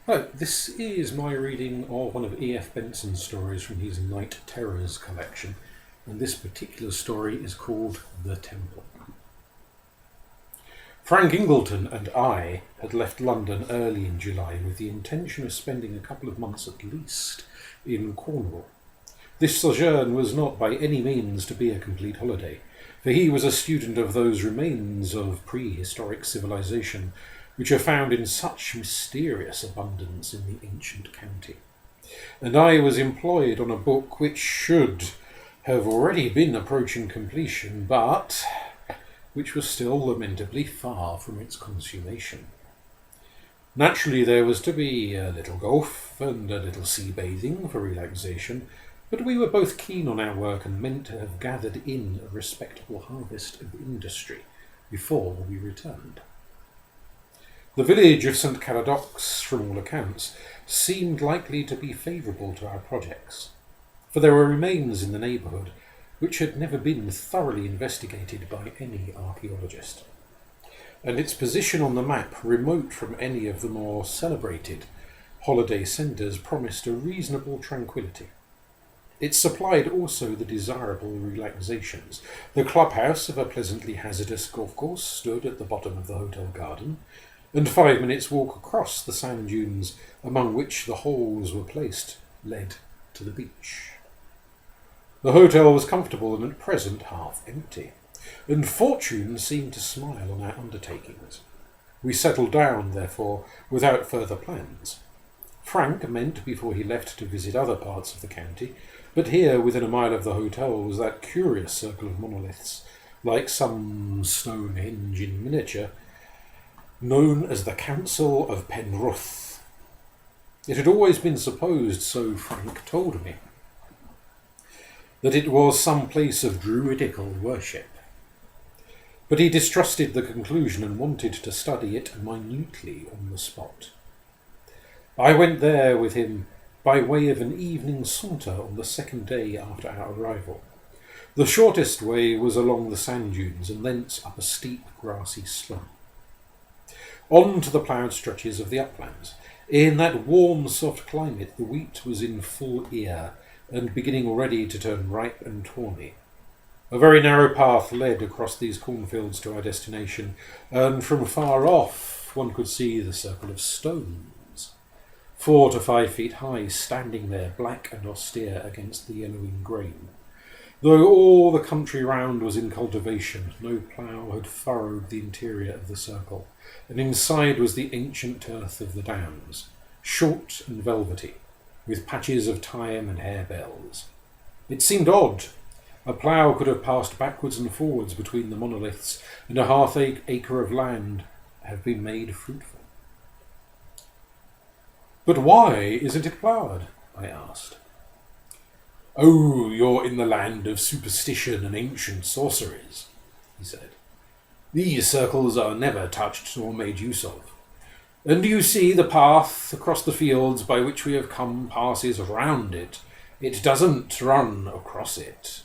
Oh, this is my reading of one of E F Benson's stories from his Night Terrors collection, and this particular story is called The Temple. Frank Ingleton and I had left London early in July with the intention of spending a couple of months at least in Cornwall. This sojourn was not by any means to be a complete holiday, for he was a student of those remains of prehistoric civilization which are found in such mysterious abundance in the ancient county. And I was employed on a book which should have already been approaching completion, but which was still lamentably far from its consummation. Naturally, there was to be a little golf and a little sea bathing for relaxation, but we were both keen on our work and meant to have gathered in a respectable harvest of industry before we returned. The village of St. Caradox, from all accounts, seemed likely to be favourable to our projects, for there were remains in the neighbourhood which had never been thoroughly investigated by any archaeologist, and its position on the map, remote from any of the more celebrated holiday centres, promised a reasonable tranquillity. It supplied also the desirable relaxations. The clubhouse of a pleasantly hazardous golf course stood at the bottom of the hotel garden, and 5 minutes' walk across the sand dunes among which the holes were placed led to the beach. The hotel was comfortable and at present half empty, and fortune seemed to smile on our undertakings. We settled down, therefore, without further plans. Frank meant before he left to visit other parts of the county, but here, within a mile of the hotel, was that curious circle of monoliths, like some Stonehenge in miniature, known as the Council of Penrith. It had always been supposed, so Frank told me, that it was some place of druidical worship. But he distrusted the conclusion and wanted to study it minutely on the spot. I went there with him by way of an evening saunter on the second day after our arrival. The shortest way was along the sand dunes and thence up a steep grassy slope, on to the ploughed stretches of the uplands. In that warm, soft climate, the wheat was in full ear and beginning already to turn ripe and tawny. A very narrow path led across these cornfields to our destination, and from far off one could see the circle of stones, 4 to 5 feet high, standing there black and austere against the yellowing grain. Though all the country round was in cultivation, no plough had furrowed the interior of the circle, and inside was the ancient turf of the downs, short and velvety, with patches of thyme and harebells. It seemed odd. A plough could have passed backwards and forwards between the monoliths, and a half-acre of land have been made fruitful. "But why isn't it ploughed?" I asked. "Oh, you're in the land of superstition and ancient sorceries," he said. "These circles are never touched nor made use of. And do you see the path across the fields by which we have come passes round it? It doesn't run across it.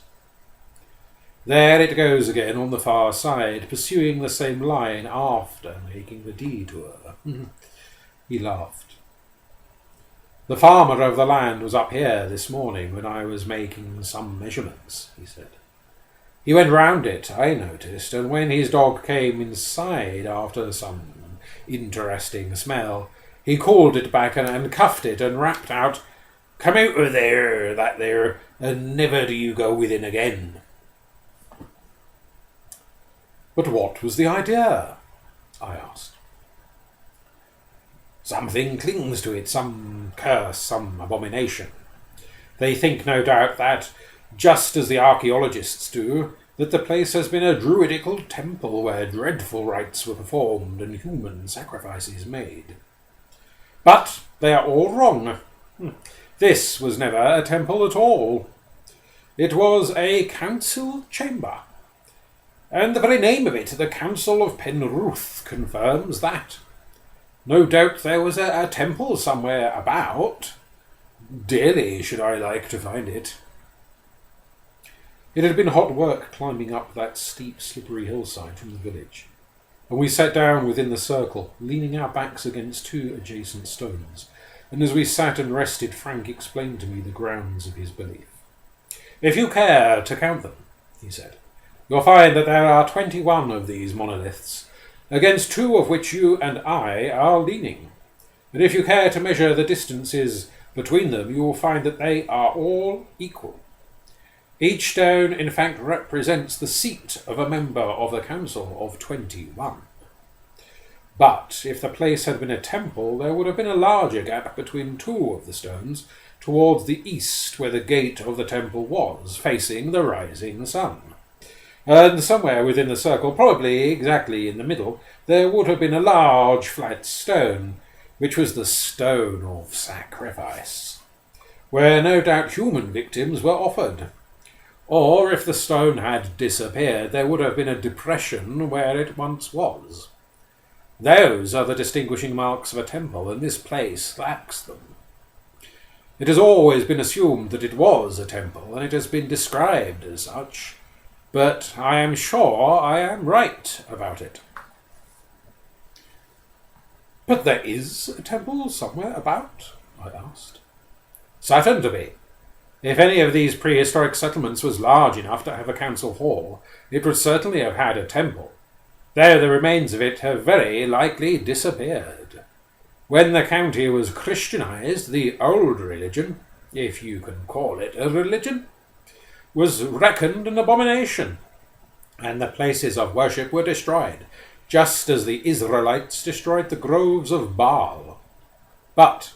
There it goes again on the far side, pursuing the same line after making the detour." He laughed. "The farmer of the land was up here this morning when I was making some measurements," he said. "He went round it, I noticed, and when his dog came inside after some interesting smell, he called it back and cuffed it and rapped out, 'Come out of there, that there, and never do you go within again.'" "But what was the idea?" I asked. "Something clings to it, some curse, some abomination. They think, no doubt, that, just as the archaeologists do, that the place has been a druidical temple where dreadful rites were performed and human sacrifices made. But they are all wrong. This was never a temple at all. It was a council chamber, and the very name of it, the Council of Penrith, confirms that. No doubt there was a temple somewhere about. Dearly should I like to find it." It had been hot work climbing up that steep, slippery hillside from the village. and we sat down within the circle, leaning our backs against two adjacent stones. And as we sat and rested, Frank explained to me the grounds of his belief. "If you care to count them," he said, "you'll find that there are 21 of these monoliths, against 2 of which you and I are leaning. And if you care to measure the distances between them, you will find that they are all equal. Each stone, in fact, represents the seat of a member of the Council of 21. But if the place had been a temple, there would have been a larger gap between 2 of the stones, towards the east, where the gate of the temple was, facing the rising sun. And somewhere within the circle, probably exactly in the middle, there would have been a large flat stone, which was the stone of sacrifice, where no doubt human victims were offered. Or if the stone had disappeared, there would have been a depression where it once was. Those are the distinguishing marks of a temple, and this place lacks them. It has always been assumed that it was a temple, and it has been described as such, but I am sure I am right about it." "But there is a temple somewhere about?" I asked. "Certain to be. If any of these prehistoric settlements was large enough to have a council hall, it would certainly have had a temple, though the remains of it have very likely disappeared. When the county was Christianized, the old religion, if you can call it a religion, was reckoned an abomination, and the places of worship were destroyed, just as the Israelites destroyed the groves of Baal. But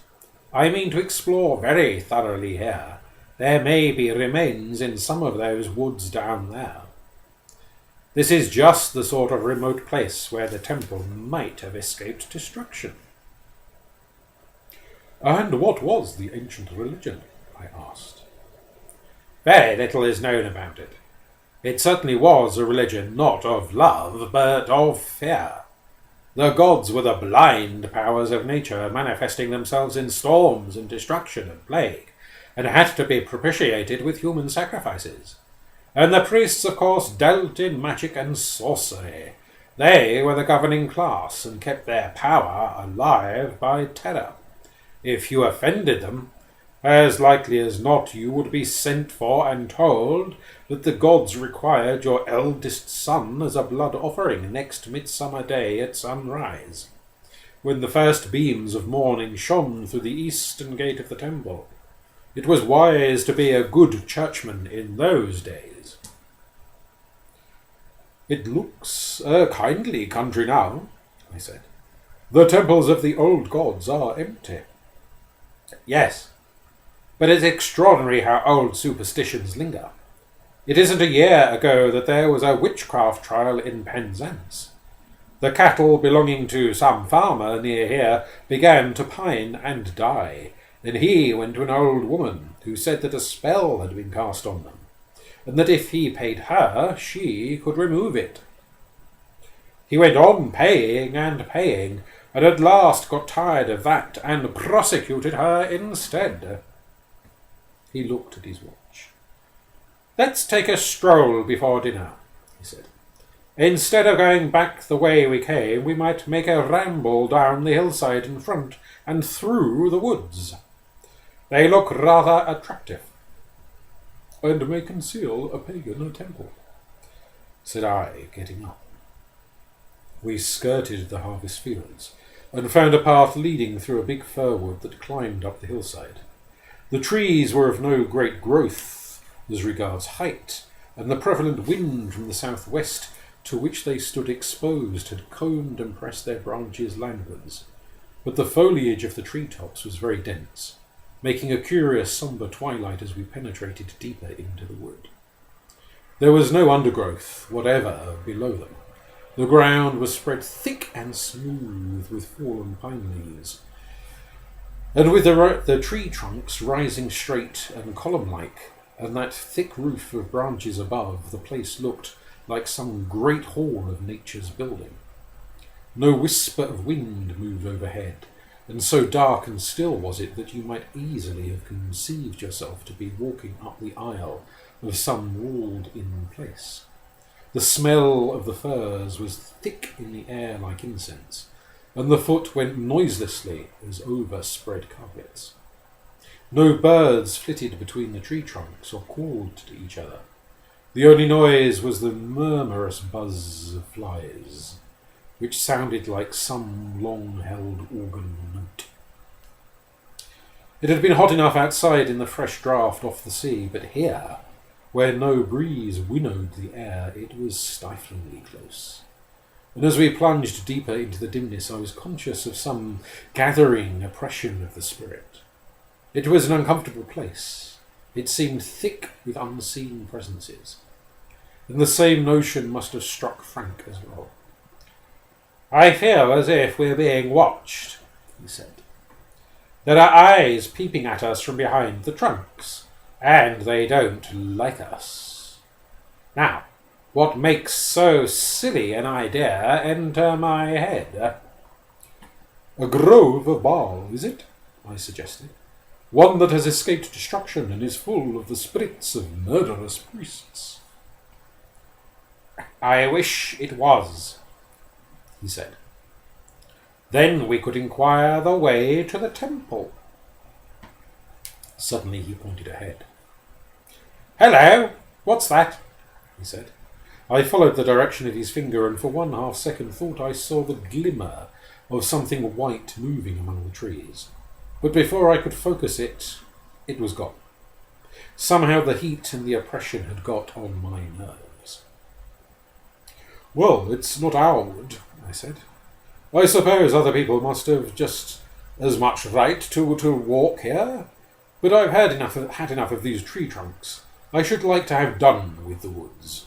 I mean to explore very thoroughly here. There may be remains in some of those woods down there. This is just the sort of remote place where the temple might have escaped destruction." "And what was the ancient religion?" I asked. "Very little is known about it. It certainly was a religion not of love, but of fear. The gods were the blind powers of nature, manifesting themselves in storms and destruction and plague, and had to be propitiated with human sacrifices. And the priests, of course, dealt in magic and sorcery. They were the governing class and kept their power alive by terror. If you offended them, as likely as not you would be sent for and told that the gods required your eldest son as a blood offering next midsummer day at sunrise, when the first beams of morning shone through the eastern gate of the temple. It was wise to be a good churchman in those days." "It looks a kindly country now," I said. "The temples of the old gods are empty." "Yes, but it's extraordinary how old superstitions linger. It isn't a year ago that there was a witchcraft trial in Penzance. The cattle belonging to some farmer near here began to pine and die. Then he went to an old woman who said that a spell had been cast on them, and that if he paid her, she could remove it. He went on paying, and at last got tired of that and prosecuted her instead." He looked at his watch. "Let's take a stroll before dinner," he said. "Instead of going back the way we came, we might make a ramble down the hillside in front and through the woods. They look rather attractive." "And may conceal a pagan temple," said I, getting up. We skirted the harvest fields and found a path leading through a big fir wood that climbed up the hillside. The trees were of no great growth as regards height, and the prevalent wind from the southwest to which they stood exposed had combed and pressed their branches landwards, but the foliage of the treetops was very dense, making a curious sombre twilight as we penetrated deeper into the wood. There was no undergrowth whatever below them. The ground was spread thick and smooth with fallen pine leaves, and with the tree trunks rising straight and column-like, and that thick roof of branches above, the place looked like some great hall of nature's building. No whisper of wind moved overhead, and so dark and still was it that you might easily have conceived yourself to be walking up the aisle of some walled-in place. The smell of the furs was thick in the air like incense, and the foot went noiselessly as over spread carpets. No birds flitted between the tree trunks or called to each other. The only noise was the murmurous buzz of flies, which sounded like some long-held organ note. It had been hot enough outside in the fresh draught off the sea, but here, where no breeze winnowed the air, it was stiflingly close. And as we plunged deeper into the dimness, I was conscious of some gathering oppression of the spirit. It was an uncomfortable place. It seemed thick with unseen presences. And the same notion must have struck Frank as well. "I feel as if we're being watched," he said. "There are eyes peeping at us from behind the trunks, and they don't like us. Now, what makes so silly an idea enter my head?" "A grove of Baal, is it?" I suggested. "One that has escaped destruction and is full of the spirits of murderous priests." "I wish it was," he said. "Then we could inquire the way to the temple." Suddenly he pointed ahead. "Hello! What's that?" he said. I followed the direction of his finger, and for 1/2 second thought I saw the glimmer of something white moving among the trees. But before I could focus it, it was gone. Somehow the heat and the oppression had got on my nerves. "Well, it's not our wood," I said. "I suppose other people must have just as much right to walk here, but I've had enough of these tree trunks. I should like to have done with the woods."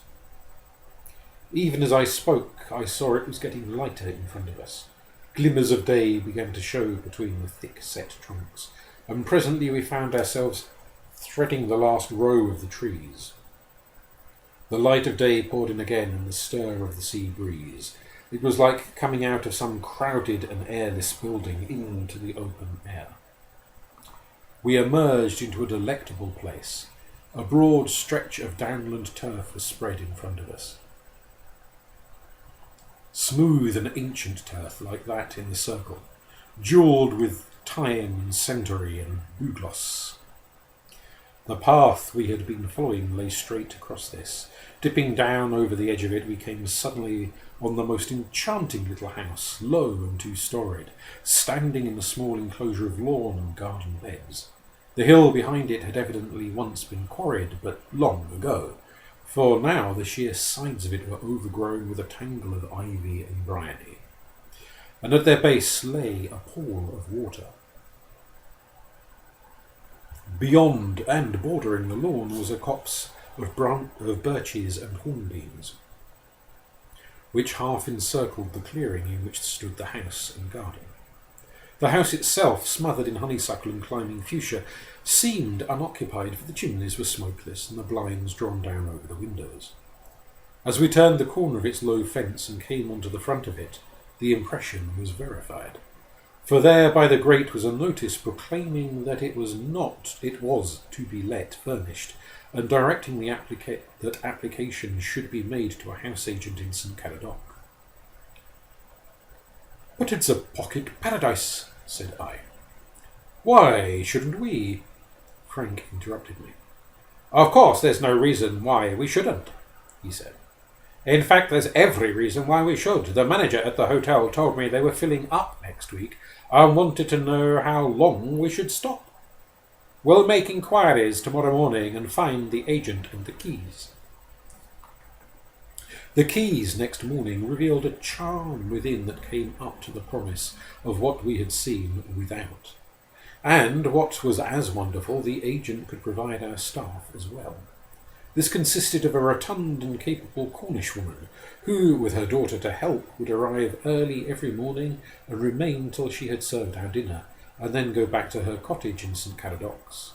Even as I spoke, I saw it was getting lighter in front of us. Glimmers of day began to show between the thick-set trunks, and presently we found ourselves threading the last row of the trees. The light of day poured in again, and the stir of the sea breeze. It was like coming out of some crowded and airless building into the open air. We emerged into a delectable place. A broad stretch of downland turf was spread in front of us. Smooth and ancient turf like that in the circle, jewelled with thyme and centaury and bugloss. The path we had been following lay straight across this. Dipping down over the edge of it, we came suddenly on the most enchanting little house, low and 2-storied, standing in a small enclosure of lawn and garden beds. The hill behind it had evidently once been quarried, but long ago, for now the sheer sides of it were overgrown with a tangle of ivy and bryony, and at their base lay a pool of water. Beyond and bordering the lawn was a copse of birches and hornbeams, which half encircled the clearing in which stood the house and garden. The house itself, smothered in honeysuckle and climbing fuchsia, seemed unoccupied, for the chimneys were smokeless and the blinds drawn down over the windows. As we turned the corner of its low fence and came onto the front of it, the impression was verified. For there by the grate was a notice proclaiming that it was to be let furnished, and directing that application should be made to a house agent in St. Caradoc. "But it's a pocket paradise," said I. "Why shouldn't we?" Frank interrupted me. "Of course there's no reason why we shouldn't," he said. "In fact, there's every reason why we should. The manager at the hotel told me they were filling up next week and wanted to know how long we should stop. We'll make inquiries tomorrow morning and find the agent and the keys." The keys next morning revealed a charm within that came up to the promise of what we had seen without. And, what was as wonderful, the agent could provide our staff as well. This consisted of a rotund and capable Cornish woman, who, with her daughter to help, would arrive early every morning and remain till she had served our dinner, and then go back to her cottage in St. Caradoc.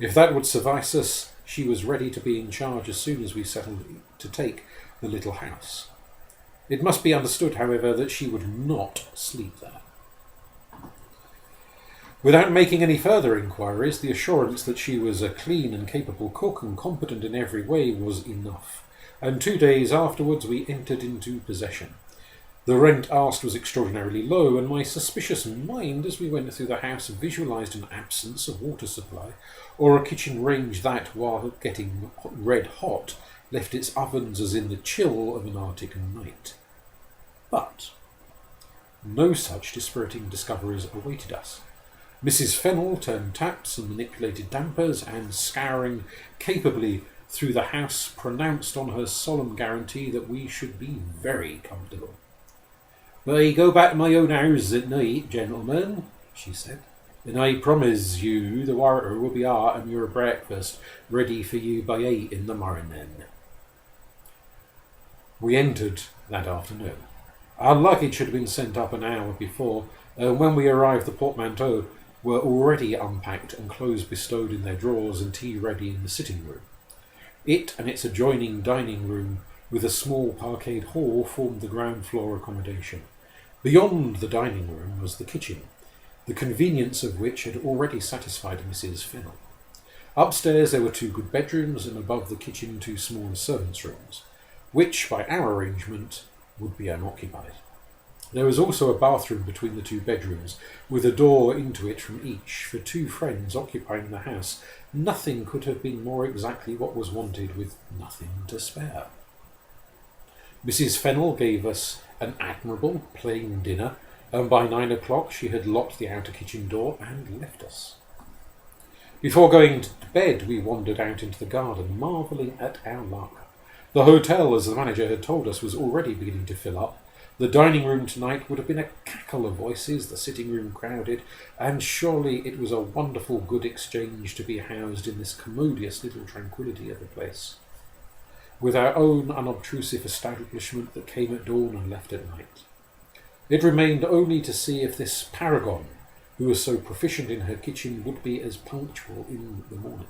If that would suffice us, she was ready to be in charge as soon as we settled to take the little house. It must be understood, however, that she would not sleep there. Without making any further inquiries, the assurance that she was a clean and capable cook and competent in every way was enough. and 2 days afterwards we entered into possession. The rent asked was extraordinarily low, and my suspicious mind as we went through the house visualised an absence of water supply, or a kitchen range that, while getting red hot, left its ovens as in the chill of an Arctic night. But no such dispiriting discoveries awaited us. Mrs. Fennell turned taps and manipulated dampers, and scouring capably through the house, pronounced on her solemn guarantee that we should be very comfortable. "I go back to my own house at night, gentlemen," she said, "and I promise you the water will be hot and your breakfast ready for you by 8 in the morning." We entered that afternoon. Our luggage had been sent up an hour before, and when we arrived the portmanteaux were already unpacked and clothes bestowed in their drawers and tea ready in the sitting room. It and its adjoining dining room with a small parquet hall formed the ground floor accommodation. Beyond the dining room was the kitchen, the convenience of which had already satisfied Mrs. Fennell. Upstairs there were 2 good bedrooms, and above the kitchen 2 small servants' rooms, which, by our arrangement, would be unoccupied. There was also a bathroom between the 2 bedrooms, with a door into it from each. For 2 friends occupying the house, nothing could have been more exactly what was wanted, with nothing to spare. Mrs. Fennell gave us an admirable plain dinner, and by 9 o'clock she had locked the outer kitchen door and left us. Before going to bed we wandered out into the garden, marvelling at our luck. The hotel, as the manager had told us, was already beginning to fill up. The dining room tonight would have been a cackle of voices, the sitting room crowded, and surely it was a wonderful good exchange to be housed in this commodious little tranquillity of a place, with our own unobtrusive establishment that came at dawn and left at night. It remained only to see if this paragon, who was so proficient in her kitchen, would be as punctual in the morning.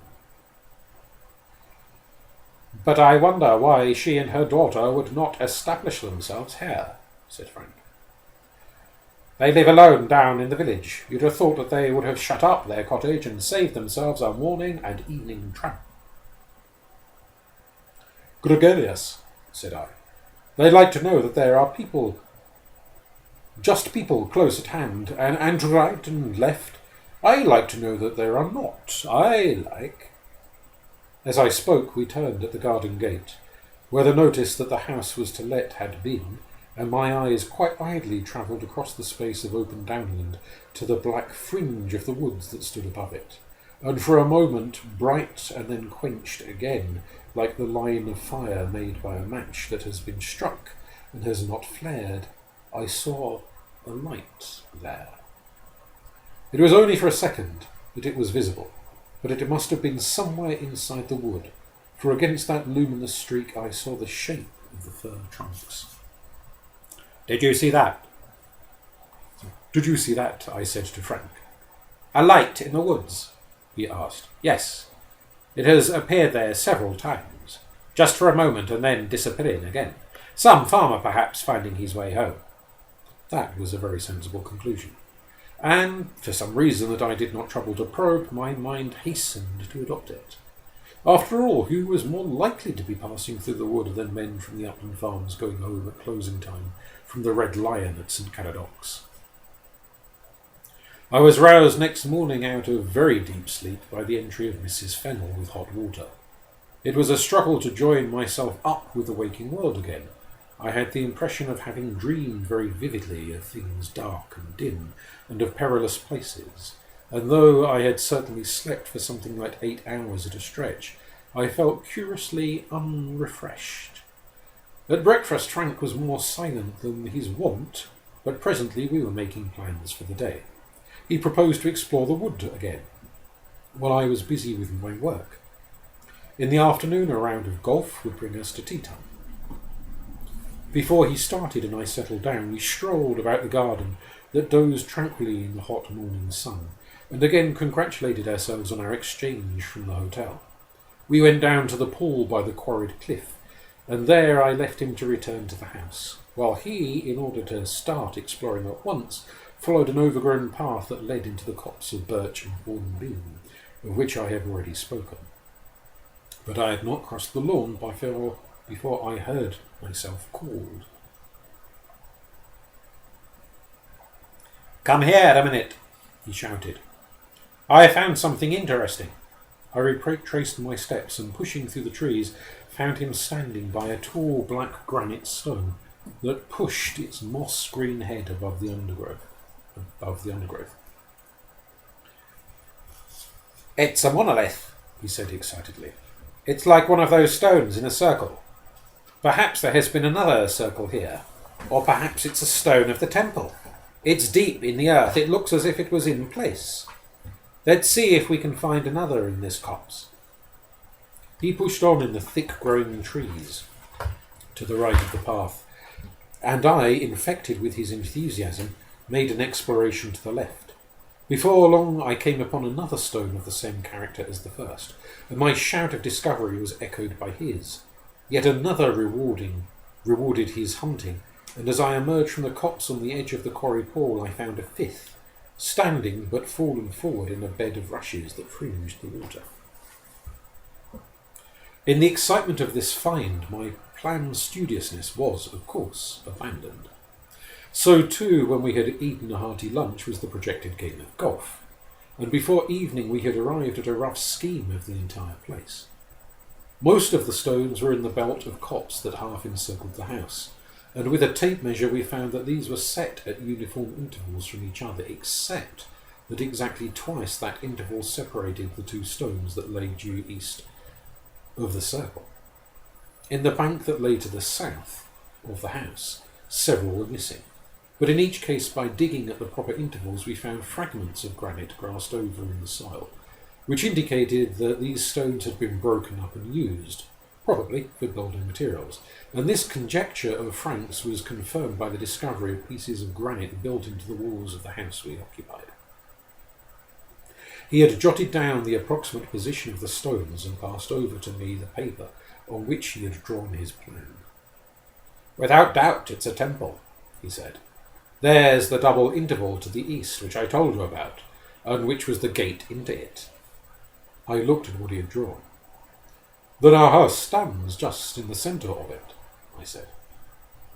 "But I wonder why she and her daughter would not establish themselves here," said Frank. "They live alone down in the village. You'd have thought that they would have shut up their cottage and saved themselves a morning and evening tramp." "Gregarious," said I. "They like to know that there are people, just people close at hand, and to right and left. I like to know that there are not. I like—" As I spoke, we turned at the garden gate, where the notice that the house was to let had been, and my eyes quite idly travelled across the space of open downland to the black fringe of the woods that stood above it, and for a moment, bright and then quenched again, like the line of fire made by a match that has been struck and has not flared, I saw a light there. It was only for a second that it was visible, but it must have been somewhere inside the wood, for against that luminous streak I saw the shape of the fir trunks. "Did you see that?" "Did you see that?" I said to Frank. "A light in the woods?" he asked. "Yes. It has appeared there several times, just for a moment and then disappearing again. Some farmer, perhaps, finding his way home." That was a very sensible conclusion, and for some reason that I did not trouble to probe, my mind hastened to adopt it. After all, who was more likely to be passing through the wood than men from the upland farms going home at closing time from the Red Lion at St. Caradocs? I was roused next morning out of very deep sleep by the entry of Mrs. Fennell with hot water. It was a struggle to join myself up with the waking world again. I had the impression of having dreamed very vividly of things dark and dim, and of perilous places, and though I had certainly slept for something like 8 hours at a stretch, I felt curiously unrefreshed. At breakfast Frank was more silent than his wont, but presently we were making plans for the day. He proposed to explore the wood again, while I was busy with my work. In the afternoon a round of golf would bring us to tea time. Before he started and I settled down, we strolled about the garden that dozed tranquilly in the hot morning sun, and again congratulated ourselves on our exchange from the hotel. We went down to the pool by the quarried cliff, and there I left him to return to the house, while he, in order to start exploring at once, followed an overgrown path that led into the copse of birch and hornbeam, of which I have already spoken. But I had not crossed the lawn before I heard myself called. "Come here a minute," he shouted. "I found something interesting." I retraced my steps and, pushing through the trees, found him standing by a tall black granite stone that pushed its moss-green head above the undergrowth. "It's a monolith," he said excitedly. "It's like one of those stones in a circle. Perhaps there has been another circle here, or perhaps it's a stone of the temple. It's deep in the earth. It looks as if it was in place. Let's see if we can find another in this copse." He pushed on in the thick-growing trees to the right of the path, and I, infected with his enthusiasm, made an exploration to the left. Before long I came upon another stone of the same character as the first, and my shout of discovery was echoed by his. Yet another rewarded his hunting, and as I emerged from the copse on the edge of the quarry pool I found a fifth, standing but fallen forward in a bed of rushes that fringed the water. In the excitement of this find, my planned studiousness was, of course, abandoned. So too, when we had eaten a hearty lunch, was the projected game of golf, and before evening we had arrived at a rough scheme of the entire place. Most of the stones were in the belt of copse that half encircled the house, and with a tape measure we found that these were set at uniform intervals from each other, except that exactly twice that interval separated the two stones that lay due east of the circle. In the bank that lay to the south of the house, several were missing, but in each case, by digging at the proper intervals, we found fragments of granite grassed over in the soil, which indicated that these stones had been broken up and used, probably for building materials, and this conjecture of Frank's was confirmed by the discovery of pieces of granite built into the walls of the house we occupied. He had jotted down the approximate position of the stones and passed over to me the paper on which he had drawn his plan. "Without doubt it's a temple," he said. "There's the double interval to the east, which I told you about, and which was the gate into it." I looked at what he had drawn. "Then our house stands just in the centre of it," I said.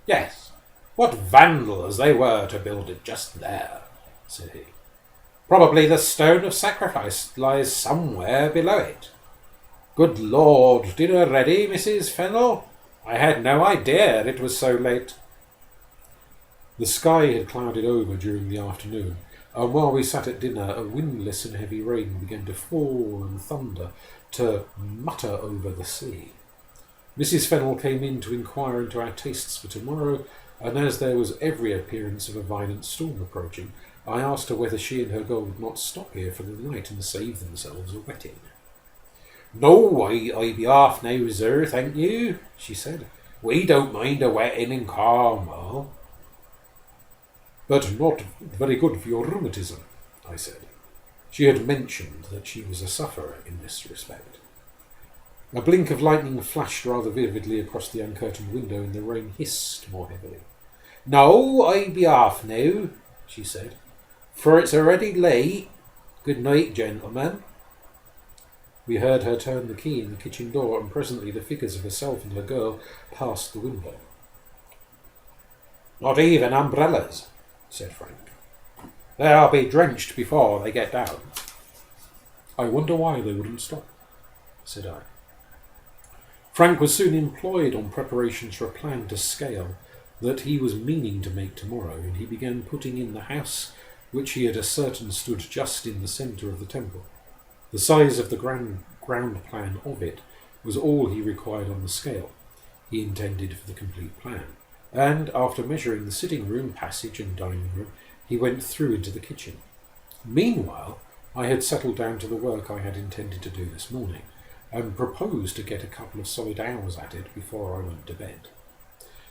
"Yes. What vandals they were to build it just there," said he. "Probably the stone of sacrifice lies somewhere below it. Good Lord, dinner ready, Mrs. Fennel? I had no idea it was so late." The sky had clouded over during the afternoon, and while we sat at dinner, a windless and heavy rain began to fall and thunder, to mutter over the sea. Mrs. Fennel came in to inquire into our tastes for tomorrow, and as there was every appearance of a violent storm approaching, I asked her whether she and her girl would not stop here for the night and save themselves a wetting. "No, I be off now, sir, thank you," she said. "We don't mind a wetting in Cornwall." "But not very good for your rheumatism," I said. She had mentioned that she was a sufferer in this respect. A blink of lightning flashed rather vividly across the uncurtained window, and the rain hissed more heavily. "No, I be off now," she said, "for it's already late. Good night, gentlemen." We heard her turn the key in the kitchen door, and presently the figures of herself and her girl passed the window. "Not even umbrellas," said Frank. "They'll be drenched before they get down." "I wonder why they wouldn't stop," said I. Frank was soon employed on preparations for a plan to scale that he was meaning to make tomorrow, and he began putting in the house which he had ascertained stood just in the centre of the temple. The size of the ground plan of it was all he required on the scale he intended for the complete plan, and after measuring the sitting room, passage and dining room, he went through into the kitchen. Meanwhile, I had settled down to the work I had intended to do this morning, and proposed to get a couple of solid hours at it before I went to bed.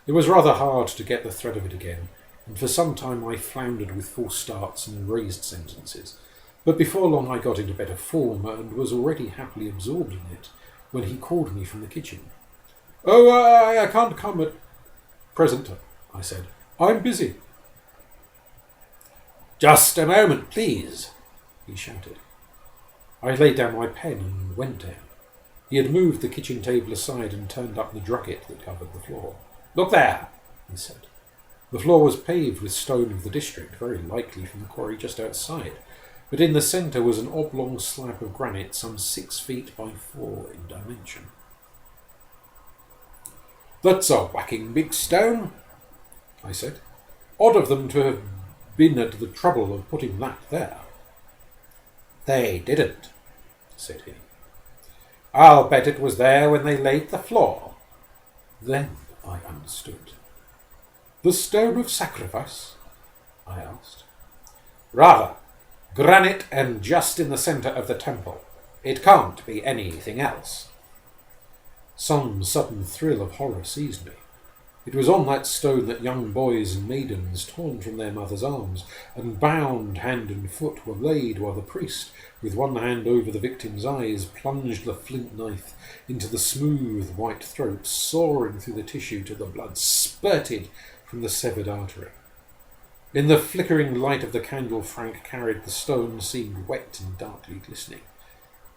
It was rather hard to get the thread of it again, and for some time I floundered with false starts and erased sentences, but before long I got into better form, and was already happily absorbed in it, when he called me from the kitchen. "Oh, I can't come at present," I said. "I'm busy." "Just a moment, please," he shouted. I laid down my pen and went to him. He had moved the kitchen table aside and turned up the drugget that covered the floor. "Look there," he said. The floor was paved with stone of the district, very likely from the quarry just outside, but in the centre was an oblong slab of granite some 6 feet by 4 in dimension. "That's a whacking big stone," I said. "Odd of them to have been at the trouble of putting that there." "They didn't," said he. "I'll bet it was there when they laid the floor." Then I understood. "The stone of sacrifice?" I asked. "Rather. Granite and just in the centre of the temple. It can't be anything else." Some sudden thrill of horror seized me. It was on that stone that young boys and maidens, torn from their mothers' arms and bound hand and foot, were laid while the priest, with one hand over the victim's eyes, plunged the flint knife into the smooth white throat, sawing through the tissue till the blood spurted from the severed artery. In the flickering light of the candle Frank carried, the stone seemed wet and darkly glistening.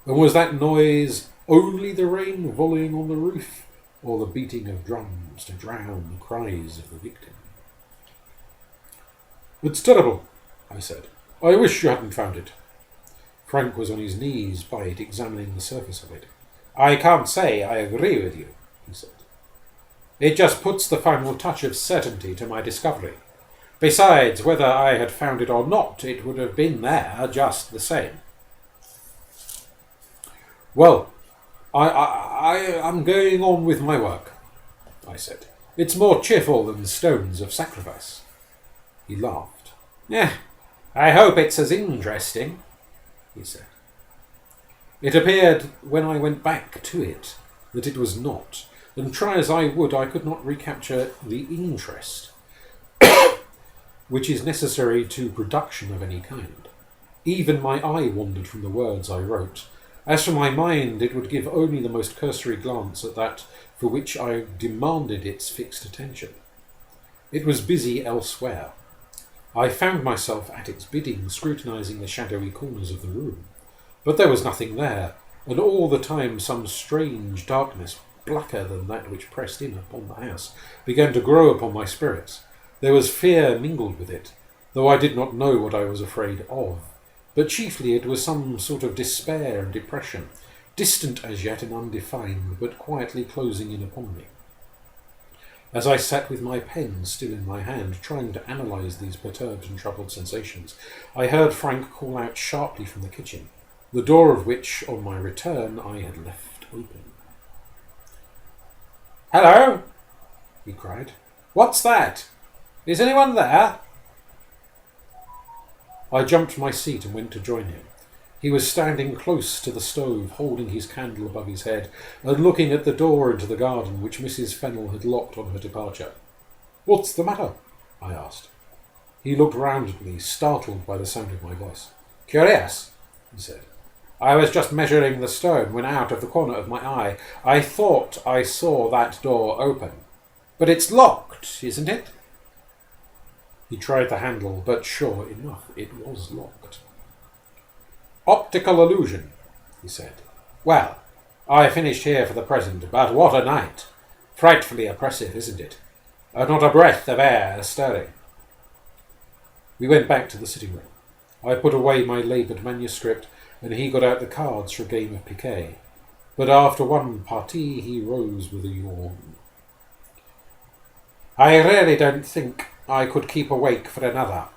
And was that noise only the rain volleying on the roof, or the beating of drums to drown the cries of the victim? "It's terrible," I said. "I wish you hadn't found it." Frank was on his knees by it, examining the surface of it. "I can't say I agree with you," he said. "It just puts the final touch of certainty to my discovery. Besides, whether I had found it or not, it would have been there just the same." "Well, I'm going on with my work," I said. "It's more cheerful than stones of sacrifice." He laughed. "I hope it's as interesting," he said. It appeared, when I went back to it, that it was not, and try as I would, I could not recapture the interest which is necessary to production of any kind. Even my eye wandered from the words I wrote. As for my mind, it would give only the most cursory glance at that for which I demanded its fixed attention. It was busy elsewhere. I found myself at its bidding, scrutinizing the shadowy corners of the room. But there was nothing there, and all the time some strange darkness, blacker than that which pressed in upon the house, began to grow upon my spirits. There was fear mingled with it, though I did not know what I was afraid of. But chiefly it was some sort of despair and depression, distant as yet and undefined, but quietly closing in upon me. As I sat with my pen still in my hand, trying to analyse these perturbed and troubled sensations, I heard Frank call out sharply from the kitchen, the door of which, on my return, I had left open. "Hello!" he cried. "What's that? Is anyone there?" I jumped from my seat and went to join him. He was standing close to the stove, holding his candle above his head and looking at the door into the garden, which Mrs. Fennel had locked on her departure. "What's the matter?" I asked. He looked round at me, startled by the sound of my voice. "Curious," he said. "I was just measuring the stone when out of the corner of my eye I thought I saw that door open. But it's locked, isn't it?" He tried the handle, but sure enough, it was locked. "Optical illusion," he said. "Well, I finished here for the present, but what a night! Frightfully oppressive, isn't it? Not a breath of air stirring." We went back to the sitting room. I put away my laboured manuscript, and he got out the cards for a game of piquet. But after one partie, he rose with a yawn. "I really don't think I could keep awake for another,"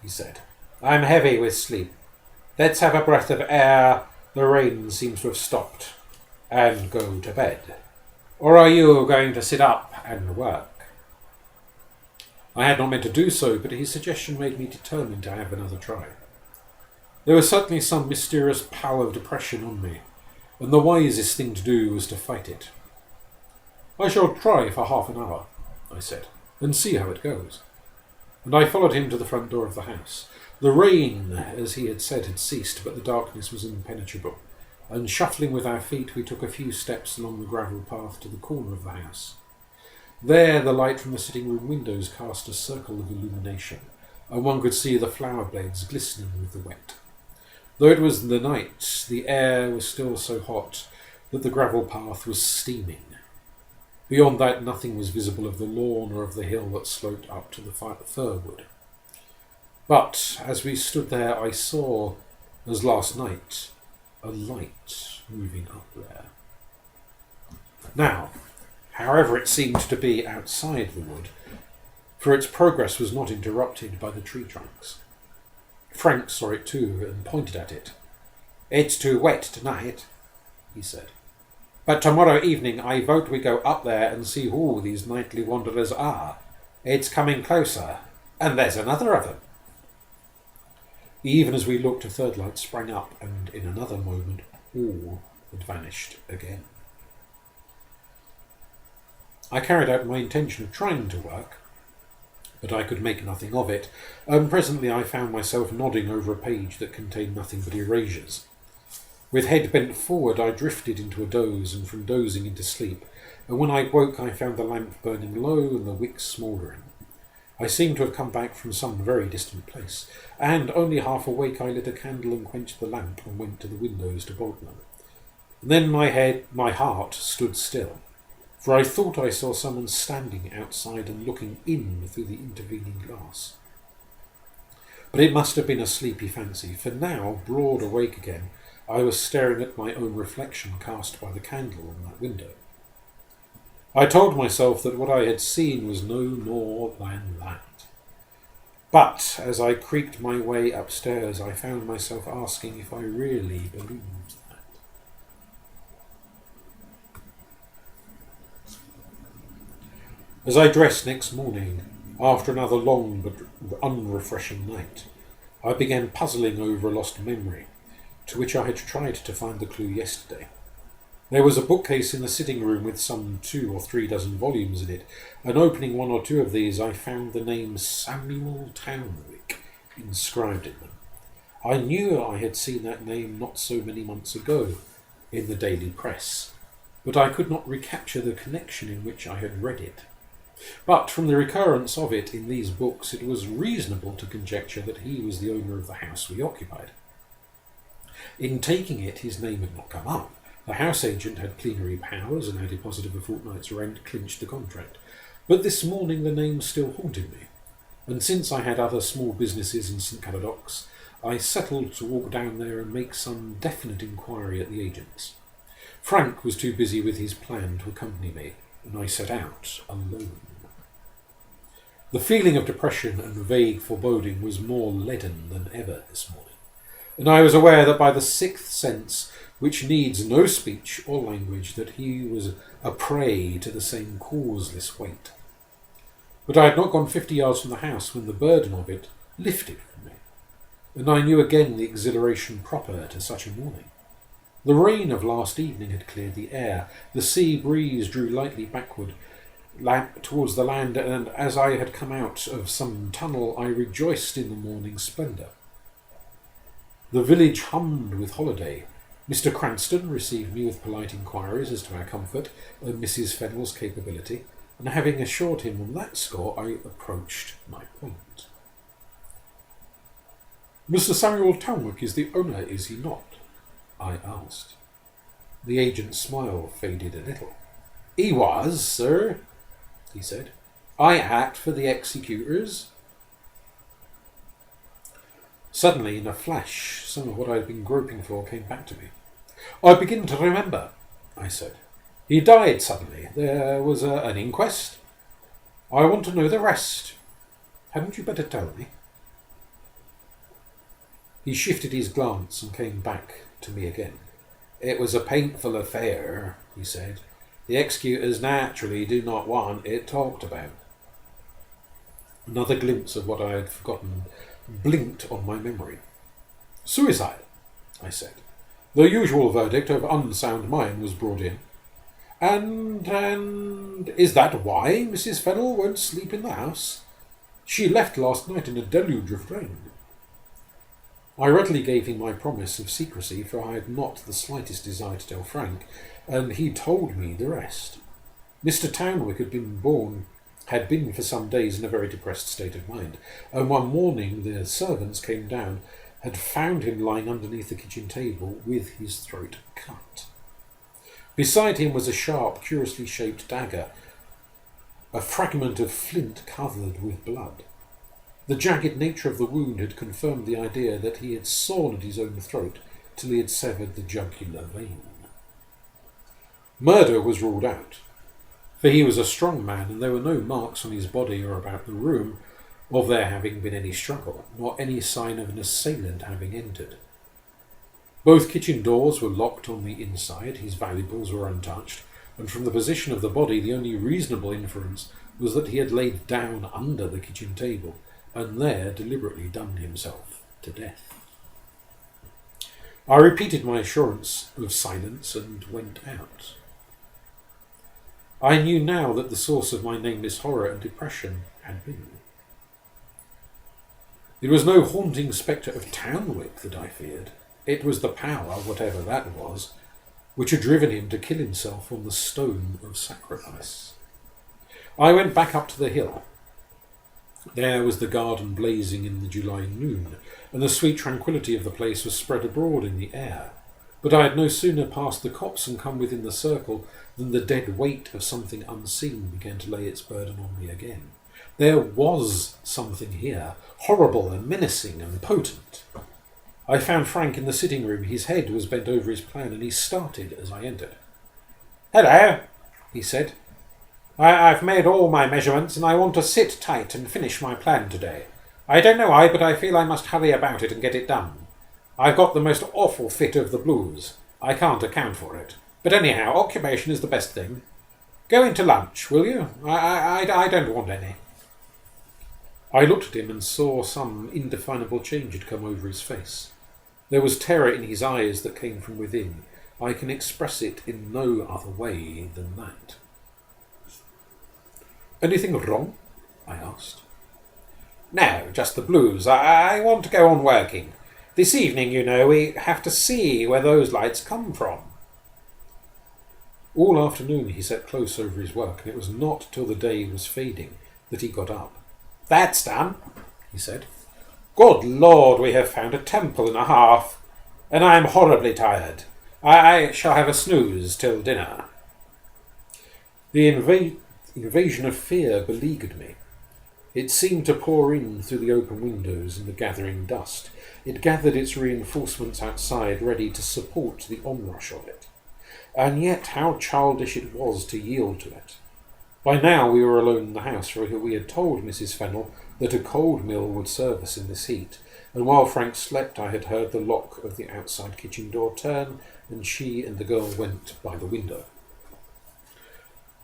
he said. "I'm heavy with sleep. Let's have a breath of air, the rain seems to have stopped, and go to bed. Or are you going to sit up and work?" I had not meant to do so, but his suggestion made me determined to have another try. There was certainly some mysterious power of depression on me, and the wisest thing to do was to fight it. "I shall try for half an hour," I said, "and see how it goes." And I followed him to the front door of the house. The rain, as he had said, had ceased, but the darkness was impenetrable, and shuffling with our feet we took a few steps along the gravel path to the corner of the house. There the light from the sitting-room windows cast a circle of illumination, and one could see the flower blades glistening with the wet. Though it was the night, the air was still so hot that the gravel path was steaming. Beyond that, nothing was visible of the lawn or of the hill that sloped up to the fir wood. But as we stood there, I saw, as last night, a light moving up there. Now, however, it seemed to be outside the wood, for its progress was not interrupted by the tree trunks. Frank saw it too and pointed at it. "It's too wet tonight," he said. "But tomorrow evening I vote we go up there and see who these nightly wanderers are. It's coming closer, and there's another of them." Even as we looked, a third light sprang up, and in another moment all had vanished again. I carried out my intention of trying to work, but I could make nothing of it, and presently I found myself nodding over a page that contained nothing but erasures. With head bent forward, I drifted into a doze, and from dozing into sleep, and when I woke I found the lamp burning low and the wicks smouldering. I seemed to have come back from some very distant place, and only half awake I lit a candle and quenched the lamp and went to the windows to bolt them. And then my heart stood still, for I thought I saw someone standing outside and looking in through the intervening glass. But it must have been a sleepy fancy, for now, broad awake again, I was staring at my own reflection cast by the candle in that window. I told myself that what I had seen was no more than that. But as I creaked my way upstairs, I found myself asking if I really believed that. As I dressed next morning, after another long but unrefreshing night, I began puzzling over a lost memory, to which I had tried to find the clue yesterday. There was a bookcase in the sitting room with some 2 or 3 dozen volumes in it, and opening 1 or 2 of these I found the name Samuel Townwick inscribed in them. I knew I had seen that name not so many months ago in the daily press, but I could not recapture the connection in which I had read it. But from the recurrence of it in these books, it was reasonable to conjecture that he was the owner of the house we occupied. In taking it, his name had not come up. The house agent had plenary powers, and our deposit of a fortnight's rent clinched the contract. But this morning the name still haunted me, and since I had other small businesses in St. Caradocs, I settled to walk down there and make some definite inquiry at the agent's. Frank was too busy with his plan to accompany me, and I set out alone. The feeling of depression and vague foreboding was more leaden than ever this morning, and I was aware that by the 6th sense, which needs no speech or language, that he was a prey to the same causeless weight. But I had not gone 50 yards from the house when the burden of it lifted from me, and I knew again the exhilaration proper to such a morning. The rain of last evening had cleared the air, the sea breeze drew lightly backward towards the land, and as I had come out of some tunnel I rejoiced in the morning splendour. The village hummed with holiday. Mr. Cranston received me with polite inquiries as to our comfort and Mrs. Fennell's capability, and having assured him on that score, I approached my point. "Mr. Samuel Townwick is the owner, is he not?" I asked. The agent's smile faded a little. "He was, sir," he said. "I act for the executors." Suddenly, in a flash, some of what I had been groping for came back to me. "I begin to remember," I said. "He died suddenly. There was an inquest. I want to know the rest. Hadn't you better tell me?" He shifted his glance and came back to me again. "It was a painful affair," he said. "The executors naturally do not want it talked about." Another glimpse of what I had forgotten blinked on my memory. "Suicide," I said. "The usual verdict of unsound mind was brought in. And is that why Mrs. Fennell won't sleep in the house? She left last night in a deluge of rain." I readily gave him my promise of secrecy, for I had not the slightest desire to tell Frank, and he told me the rest. Mr. Townwick had been for some days in a very depressed state of mind, and one morning the servants came down, had found him lying underneath the kitchen table with his throat cut. Beside him was a sharp, curiously shaped dagger, a fragment of flint covered with blood. The jagged nature of the wound had confirmed the idea that he had sawn at his own throat till he had severed the jugular vein. Murder was ruled out, for he was a strong man and there were no marks on his body or about the room of there having been any struggle, nor any sign of an assailant having entered. Both kitchen doors were locked on the inside, his valuables were untouched, and from the position of the body the only reasonable inference was that he had laid down under the kitchen table and there deliberately done himself to death. I repeated my assurance of silence and went out. I knew now that the source of my nameless horror and depression had been. It was no haunting spectre of Townwick that I feared. It was the power, whatever that was, which had driven him to kill himself on the stone of sacrifice. I went back up to the hill. There was the garden blazing in the July noon, and the sweet tranquillity of the place was spread abroad in the air. But I had no sooner passed the copse and come within the circle than the dead weight of something unseen began to lay its burden on me again. There was something here, horrible and menacing and potent. I found Frank in the sitting room. His head was bent over his plan, and he started as I entered. "Hello," he said. I've made all my measurements, and I want to sit tight and finish my plan today. I don't know why, but I feel I must hurry about it and get it done. I've got the most awful fit of the blues. I can't account for it. But anyhow, occupation is the best thing. Go into lunch, will you? I don't want any." I looked at him and saw some indefinable change had come over his face. There was terror in his eyes that came from within. I can express it in no other way than that. "Anything wrong?" I asked. "No, just the blues. I want to go on working. This evening, you know, we have to see where those lights come from." All afternoon he sat close over his work, and it was not till the day was fading that he got up. "That's done," he said. "Good Lord, we have found a temple and a half, and I am horribly tired. I shall have a snooze till dinner." The invasion of fear beleaguered me. It seemed to pour in through the open windows and the gathering dust. It gathered its reinforcements outside, ready to support the onrush of it. And yet how childish it was to yield to it. By now we were alone in the house, for we had told Mrs. Fennell that a cold mill would serve us in this heat, and while Frank slept I had heard the lock of the outside kitchen door turn, and she and the girl went by the window.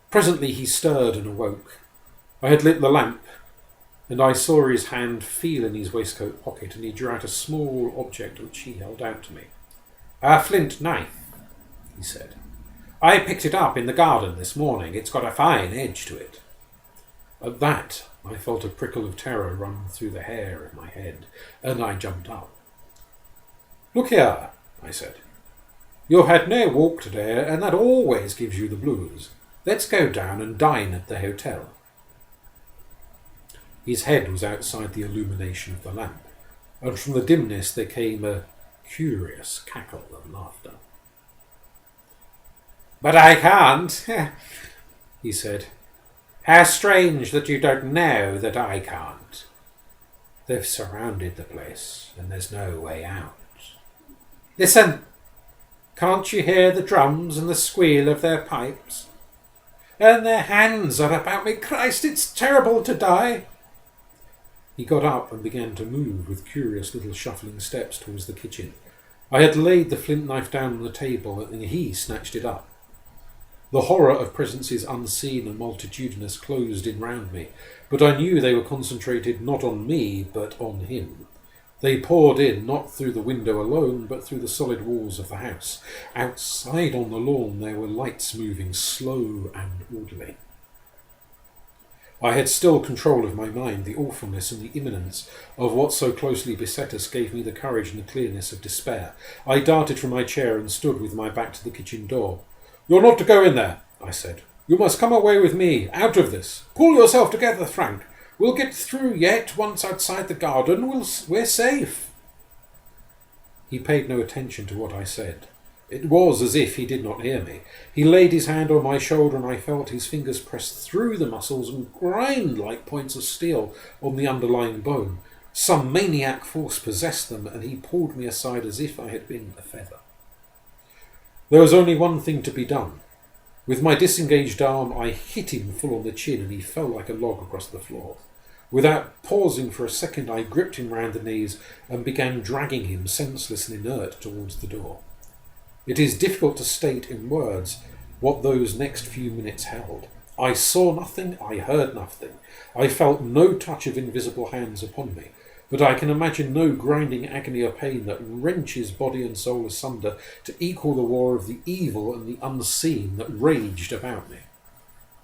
Presently he stirred and awoke. I had lit the lamp, and I saw his hand feel in his waistcoat pocket, and he drew out a small object which he held out to me. "A flint knife," he said. "I picked it up in the garden this morning. It's got a fine edge to it." At that I felt a prickle of terror run through the hair of my head, and I jumped up. "Look here," I said. "You've had no walk today, and that always gives you the blues. Let's go down and dine at the hotel." His head was outside the illumination of the lamp, and from the dimness there came a curious cackle of laughter. "But I can't," he said. "How strange that you don't know that I can't. They've surrounded the place, and there's no way out. Listen! Can't you hear the drums and the squeal of their pipes? And their hands are about me. Christ, it's terrible to die." He got up and began to move with curious little shuffling steps towards the kitchen. I had laid the flint knife down on the table, and he snatched it up. The horror of presences unseen and multitudinous closed in round me, but I knew they were concentrated not on me, but on him. They poured in, not through the window alone, but through the solid walls of the house. Outside on the lawn there were lights moving, slow and orderly. I had still control of my mind. The awfulness and the imminence of what so closely beset us gave me the courage and the clearness of despair. I darted from my chair and stood with my back to the kitchen door. "You're not to go in there," I said. "You must come away with me, out of this. Pull yourself together, Frank. We'll get through yet. Once outside the garden, we're safe." He paid no attention to what I said, It was as if he did not hear me. He laid his hand on my shoulder and I felt his fingers press through the muscles and grind like points of steel on the underlying bone. Some maniac force possessed them and he pulled me aside as if I had been a feather. There was only one thing to be done. With my disengaged arm, I hit him full on the chin and he fell like a log across the floor. Without pausing for a second, I gripped him round the knees and began dragging him, senseless and inert, towards the door. It is difficult to state in words what those next few minutes held. I saw nothing, I heard nothing. I felt no touch of invisible hands upon me, but I can imagine no grinding agony or pain that wrenches body and soul asunder to equal the war of the evil and the unseen that raged about me.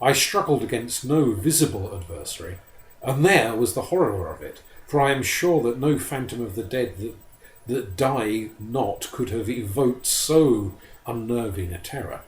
I struggled against no visible adversary, and there was the horror of it, for I am sure that no phantom of the dead that die not could have evoked so unnerving a terror.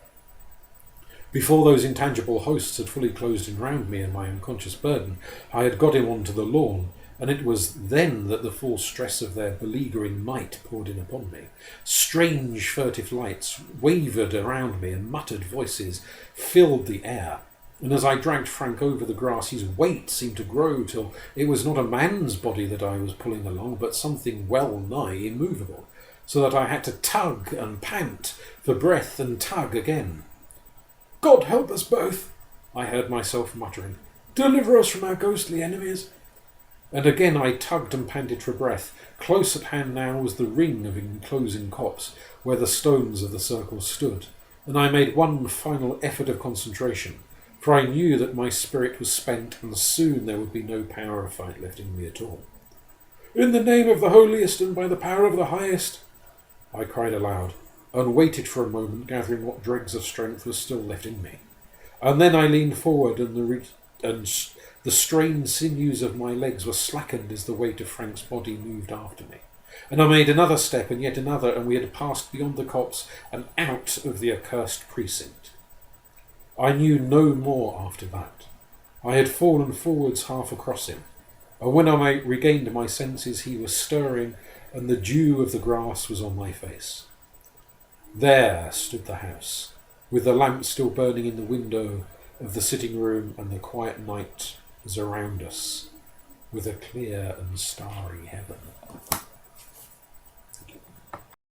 Before those intangible hosts had fully closed in round me and my unconscious burden, I had got him onto the lawn, and it was then that the full stress of their beleaguering might poured in upon me. Strange furtive lights wavered around me and muttered voices filled the air. And as I dragged Frank over the grass, his weight seemed to grow till it was not a man's body that I was pulling along, but something well nigh immovable, so that I had to tug and pant for breath and tug again. "God help us both," I heard myself muttering. "Deliver us from our ghostly enemies." And again I tugged and panted for breath. Close at hand now was the ring of enclosing copse, where the stones of the circle stood, and I made one final effort of concentration, for I knew that my spirit was spent and soon there would be no power of fight left in me at all. "In the name of the holiest and by the power of the highest," I cried aloud, and waited for a moment, gathering what dregs of strength was still left in me. And then I leaned forward and the strained sinews of my legs were slackened as the weight of Frank's body moved after me. And I made another step and yet another, and we had passed beyond the copse and out of the accursed precinct. I knew no more after that. I had fallen forwards half across him, and when I regained my senses he was stirring, and the dew of the grass was on my face. There stood the house, with the lamp still burning in the window of the sitting room, and the quiet night was around us, with a clear and starry heaven.